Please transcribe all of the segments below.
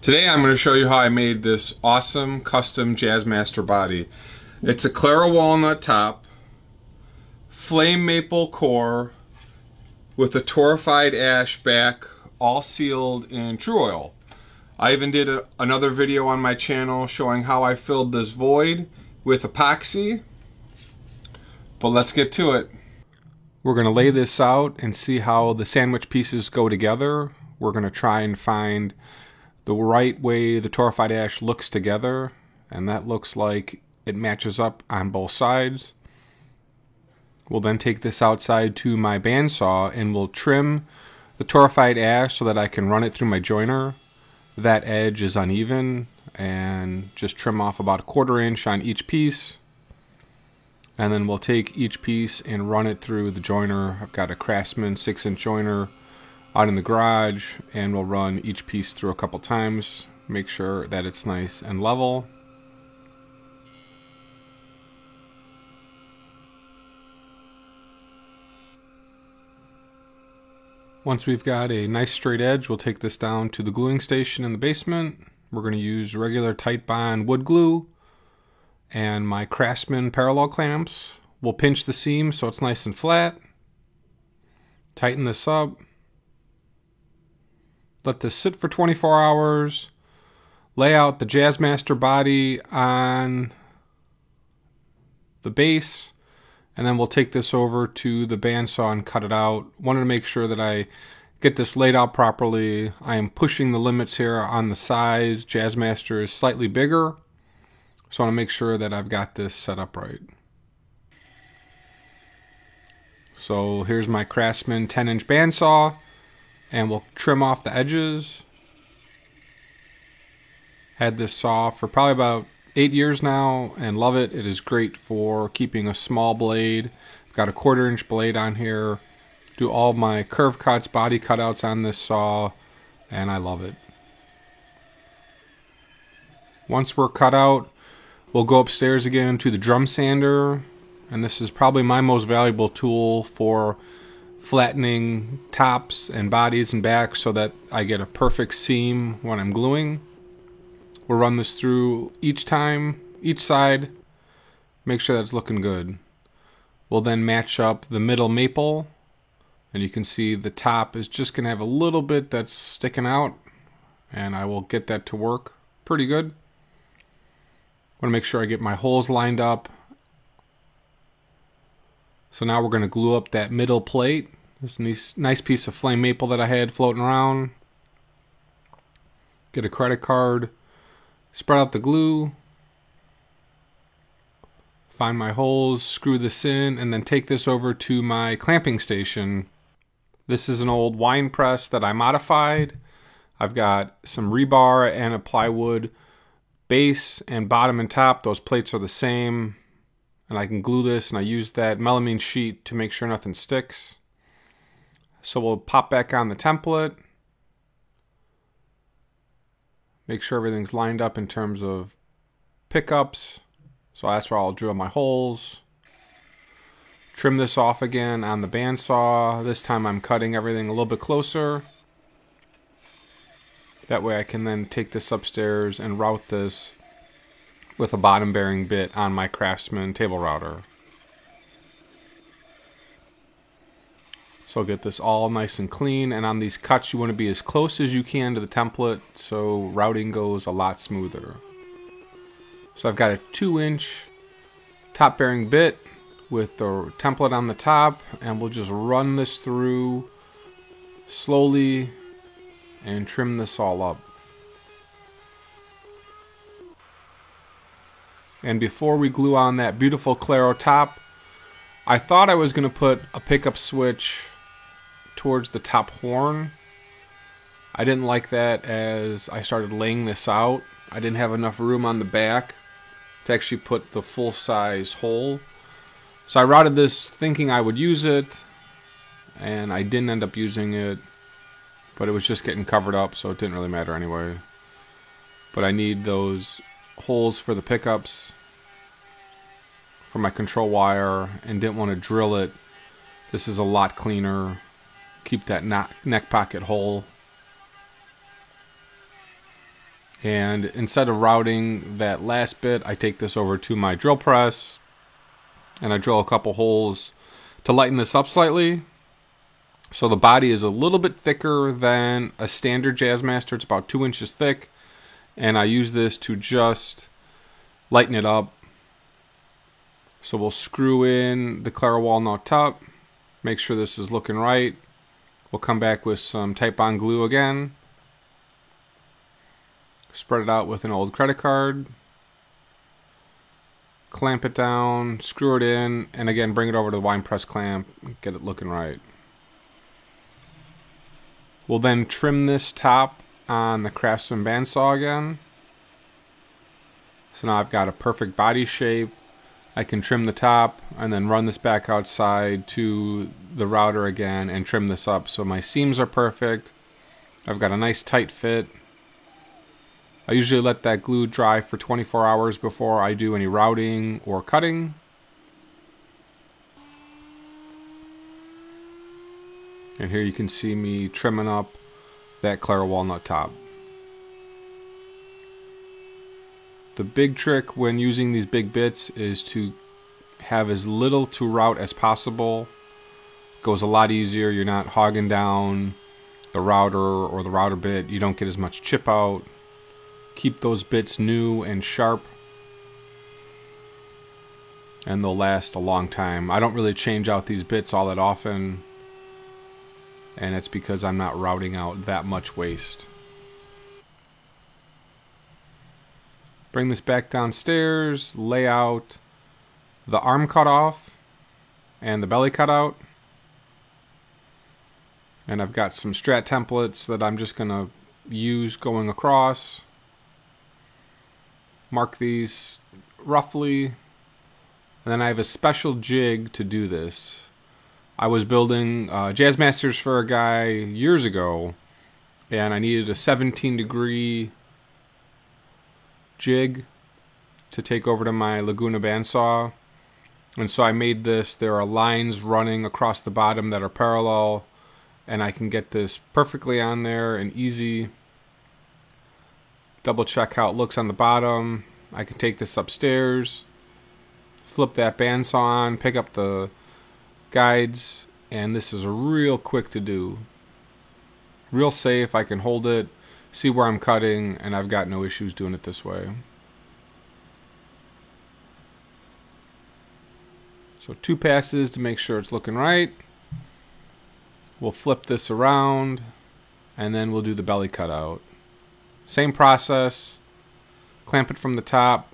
Today I'm going to show you how I made this awesome custom Jazzmaster body. It's a Claro walnut top, flame maple core with a torrefied ash back, all sealed in True Oil. I even did another video on my channel showing how I filled this void with epoxy. But let's get to it. We're going to lay this out and see how the sandwich pieces go together. We're going to try and find the right way the torrefied ash looks together, and that looks like it matches up on both sides. We'll then take this outside to my bandsaw and we'll trim the torrefied ash so that I can run it through my joiner. That edge is uneven, and just trim off about 1/4 inch on each piece. And then we'll take each piece and run it through the joiner. I've got a Craftsman 6-inch joiner out in the garage, and we'll run each piece through a couple times, make sure that it's nice and level. Once we've got a nice straight edge, we'll take this down to the gluing station in the basement. We're going to use regular Titebond wood glue and my Craftsman parallel clamps. We'll pinch the seam so it's nice and flat. Tighten this up. Let this sit for 24 hours. Lay out the Jazzmaster body on the base, and then we'll take this over to the bandsaw and cut it out. Wanted to make sure that I get this laid out properly. I am pushing the limits here on the size. Jazzmaster is slightly bigger, so I want to make sure that I've got this set up right. So here's my Craftsman 10-inch bandsaw, and we'll trim off the edges. Had this saw for probably about 8 years now and love it. It is great for keeping a small blade. I've got a 1/4 inch blade on here. Do all my curve cuts, body cutouts on this saw, and I love it. Once we're cut out, we'll go upstairs again to the drum sander, and this is probably my most valuable tool for flattening tops and bodies and backs so that I get a perfect seam when I'm gluing. We'll run this through each time, each side, make sure that's looking good. We'll then match up the middle maple, and you can see the top is just going to have a little bit that's sticking out, and I will get that to work pretty good. I want to make sure I get my holes lined up. So now we're going to glue up that middle plate. This nice piece of flame maple that I had floating around. Get a credit card. Spread out the glue, find my holes, screw this in, and then take this over to my clamping station. This is an old wine press that I modified. I've got some rebar and a plywood base and bottom and top. Those plates are the same, and I can glue this, and I use that melamine sheet to make sure nothing sticks. So we'll pop back on the template. Make sure everything's lined up in terms of pickups. So that's where I'll drill my holes. Trim this off again on the bandsaw. This time I'm cutting everything a little bit closer. That way I can then take this upstairs and route this with a bottom bearing bit on my Craftsman table router. So get this all nice and clean, and on these cuts you want to be as close as you can to the template so routing goes a lot smoother. So I've got a 2-inch top bearing bit with the template on the top, and we'll just run this through slowly and trim this all up. And before we glue on that beautiful Claro top, I thought I was going to put a pickup switch towards the top horn. I didn't like that as I started laying this out. I didn't have enough room on the back to actually put the full size hole. So I routed this thinking I would use it, and I didn't end up using it, but it was just getting covered up, so it didn't really matter anyway. But I need those holes for the pickups for my control wire and didn't want to drill it. This is a lot cleaner. Keep that neck pocket whole. And instead of routing that last bit, I take this over to my drill press and I drill a couple holes to lighten this up slightly. So the body is a little bit thicker than a standard Jazzmaster. It's about 2 inches thick. And I use this to just lighten it up. So we'll screw in the Clara walnut top. Make sure this is looking right. We'll come back with some Titebond glue again. Spread it out with an old credit card. Clamp it down, screw it in, and again bring it over to the wine press clamp, get it looking right. We'll then trim this top on the Craftsman bandsaw again. So now I've got a perfect body shape. I can trim the top and then run this back outside to the router again and trim this up so my seams are perfect. I've got a nice tight fit. I usually let that glue dry for 24 hours before I do any routing or cutting. And here you can see me trimming up that Clara walnut top. The big trick when using these big bits is to have as little to route as possible. Goes a lot easier. You're not hogging down the router or the router bit. You don't get as much chip out. Keep those bits new and sharp, and they'll last a long time. I don't really change out these bits all that often, and it's because I'm not routing out that much waste. Bring this back downstairs, lay out the arm cutoff and the belly cutout. And I've got some Strat templates that I'm just going to use going across. Mark these roughly. And then I have a special jig to do this. I was building Jazzmasters for a guy years ago, and I needed a 17-degree jig to take over to my Laguna bandsaw. And so I made this. There are lines running across the bottom that are parallel, and I can get this perfectly on there and easy. Double check how it looks on the bottom. I can take this upstairs, flip that bandsaw on, pick up the guides, and this is real quick to do. Real safe. I can hold it, see where I'm cutting, and I've got no issues doing it this way. So 2 passes to make sure it's looking right. We'll flip this around, and then we'll do the belly cutout. Same process. Clamp it from the top.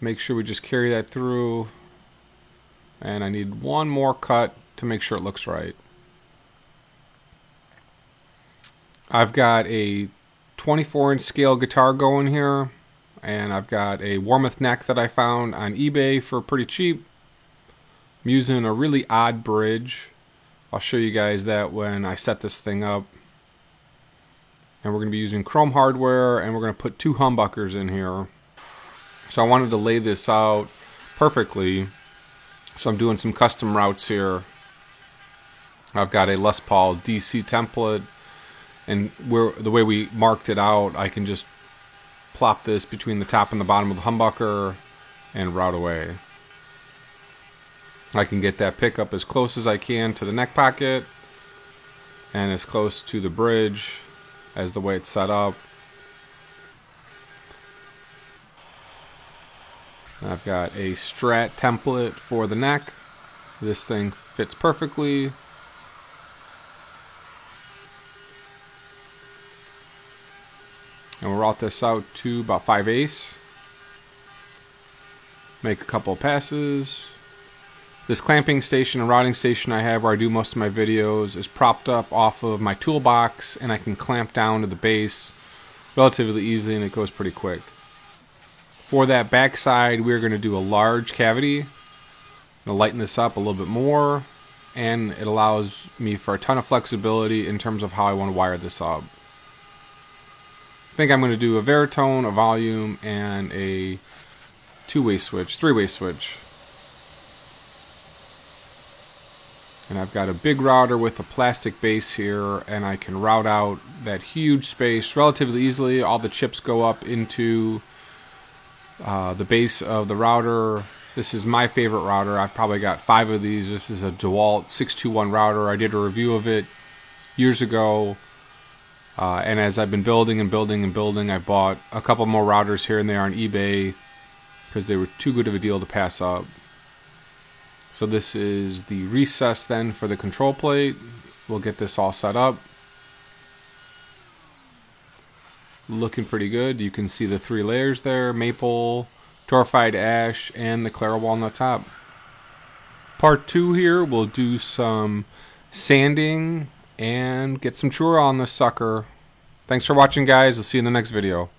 Make sure we just carry that through. And I need one more cut to make sure it looks right. I've got a 24-inch scale guitar going here. And I've got a Warmoth neck that I found on eBay for pretty cheap. I'm using a really odd bridge. I'll show you guys that when I set this thing up. And we're going to be using chrome hardware, and we're going to put 2 humbuckers in here. So I wanted to lay this out perfectly. So I'm doing some custom routes here. I've got a Les Paul DC template, and the way we marked it out, I can just plop this between the top and the bottom of the humbucker and route away. I can get that pickup as close as I can to the neck pocket and as close to the bridge as the way it's set up. I've got a Strat template for the neck. This thing fits perfectly. And we'll route this out to about 5/8. Make a couple of passes. This clamping station and routing station I have where I do most of my videos is propped up off of my toolbox, and I can clamp down to the base relatively easily, and it goes pretty quick. For that back side, we're going to do a large cavity. I'm going to lighten this up a little bit more, and it allows me for a ton of flexibility in terms of how I want to wire this up. I think I'm going to do a Veritone, a volume, and a 3-way switch. And I've got a big router with a plastic base here, and I can route out that huge space relatively easily. All the chips go up into the base of the router. This is my favorite router. I've probably got 5 of these. This is a DeWalt 621 router. I did a review of it years ago. And as I've been building and building and building, I bought a couple more routers here and there on eBay because they were too good of a deal to pass up. So this is the recess then for the control plate. We'll get this all set up. Looking pretty good. You can see the 3 layers there: maple, torrefied ash, and the Clara walnut top. Part 2 here, we'll do some sanding and get some Chura on this sucker. Thanks for watching, guys. We'll see you in the next video.